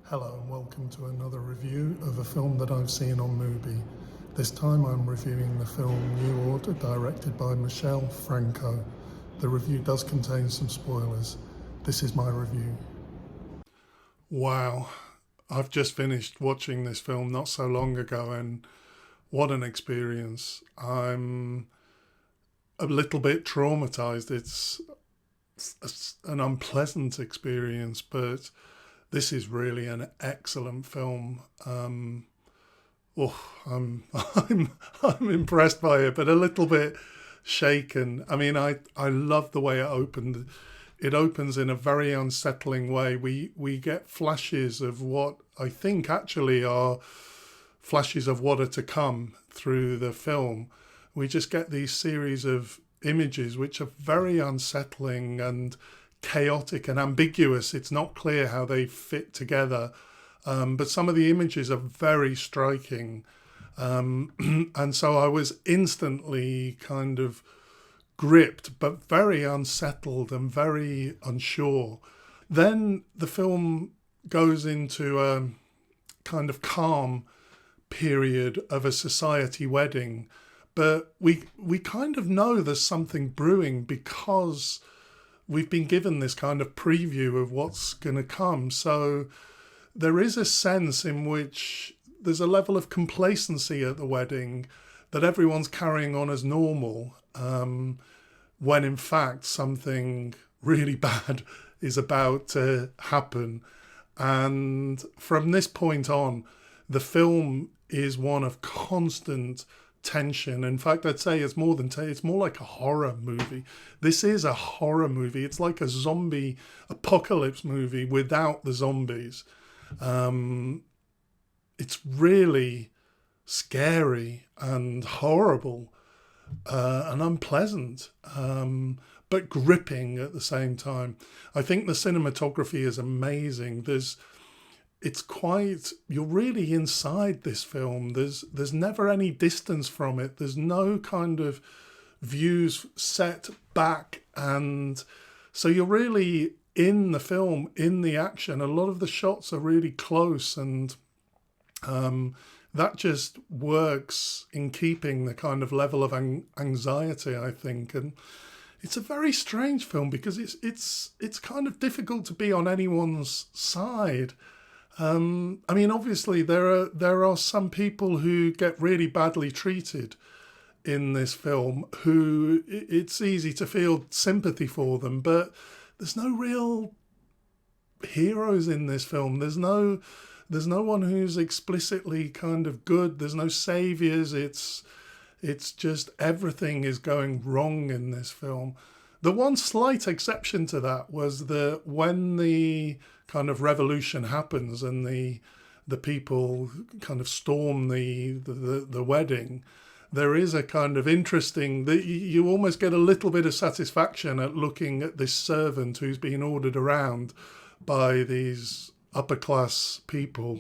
Hello and welcome to another review of a film that I've seen on Mubi. This time I'm reviewing the film New Order, directed by Michel Franco. The review does contain some spoilers. This is my review. Wow, I've just finished watching this film not so long ago, and what an experience. I'm a little bit traumatized. It's an unpleasant experience, but this is really an excellent film. Oh, I'm impressed by it, but a little bit shaken. I mean, I love the way it opened. It opens in a very unsettling way. We get flashes of what I think actually are flashes of what are to come through the film. We just get these series of images which are very unsettling and chaotic and ambiguous. It's not clear how they fit together, but some of the images are very striking. And so I was instantly kind of gripped, but very unsettled and very unsure. Then the film goes into a kind of calm period of a society wedding, but we kind of know there's something brewing because we've been given this kind of preview of what's going to come. So there is a sense in which there's a level of complacency at the wedding, that everyone's carrying on as normal, when in fact something really bad is about to happen. And from this point on, the film is one of constant tension. In fact, I'd say it's more than it's more like a horror movie. This is a horror movie. It's like a zombie apocalypse movie without the zombies. It's really scary and horrible, and unpleasant, but gripping at the same time. I think the cinematography is amazing. It's quite, you're really inside this film. There's never any distance from it. There's no kind of views set back, and so you're really in the film, in the action. A lot of the shots are really close, and that just works in keeping the kind of level of anxiety, I think. And it's a very strange film because it's kind of difficult to be on anyone's side. I mean, obviously there are some people who get really badly treated in this film, who it's easy to feel sympathy for them, but there's no real heroes in this film. There's no one who's explicitly kind of good. There's no saviors. It's just everything is going wrong in this film. The one slight exception to that was that when the kind of revolution happens and the people kind of storm the wedding, there is a kind of interesting, that you almost get a little bit of satisfaction at looking at this servant who's being ordered around by these upper class people,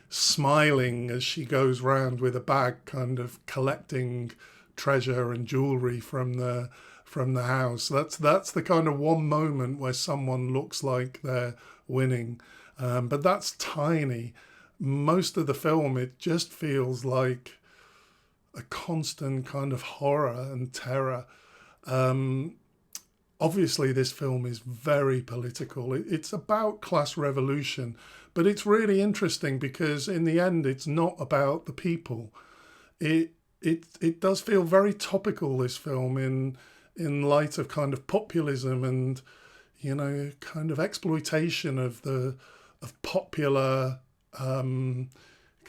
smiling as she goes round with a bag, kind of collecting treasure and jewelry from the house. That's the kind of one moment where someone looks like they're winning, but that's tiny. Most of the film, it just feels like a constant kind of horror and terror. Obviously, this film is very political. It's about class revolution, but it's really interesting because in the end, it's not about the people. It does feel very topical, this film, in light of kind of populism and, you know, kind of exploitation of popular kind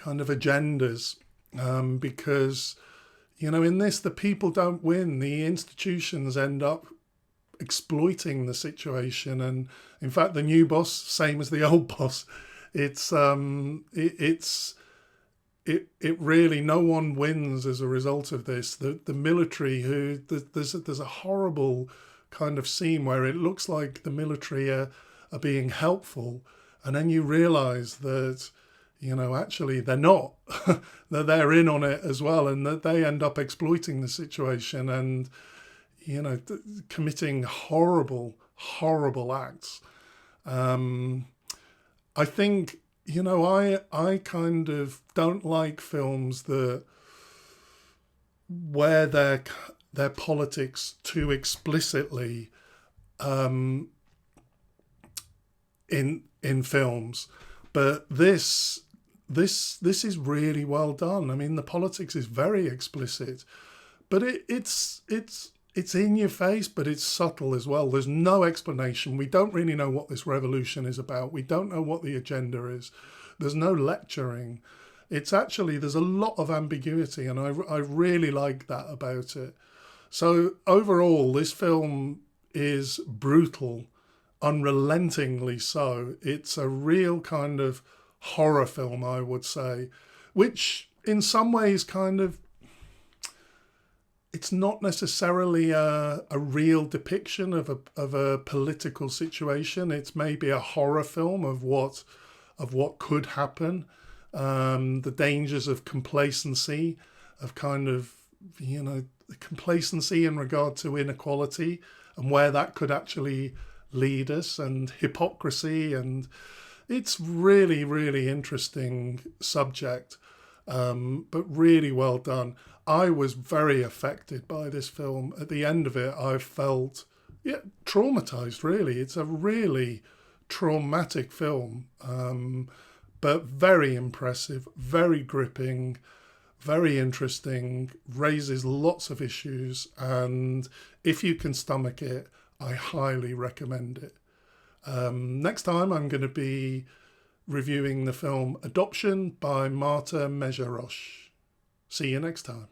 of agendas, because, you know, in this, the people don't win. The institutions end up exploiting the situation, and in fact the new boss, same as the old boss, it's it really, no one wins as a result of this. The military, who there's a horrible kind of scene where it looks like the military are being helpful, and then you realize that, you know, actually they're not. That they're in on it as well, and that they end up exploiting the situation and, you know, committing horrible acts. I think, I kind of don't like films that wear their politics too explicitly in films, but this is really well done. I mean, the politics is very explicit, but it's in your face, but it's subtle as well. There's no explanation. We don't really know what this revolution is about. We don't know what the agenda is. There's no lecturing. It's actually, there's a lot of ambiguity, and I really like that about it. So overall, this film is brutal, unrelentingly so. It's a real kind of horror film, I would say, which in some ways kind of, it's not necessarily a real depiction of a political situation. It's maybe a horror film of what could happen, the dangers of complacency, of kind of, complacency in regard to inequality and where that could actually lead us, and hypocrisy. And it's really, really interesting subject, but really well done. I was very affected by this film. At the end of it, I felt traumatized, really. It's a really traumatic film, but very impressive, very gripping, very interesting, raises lots of issues, and if you can stomach it, I highly recommend it. Next time I'm going to be reviewing the film Adoption by Marta Mejerosh. See you next time.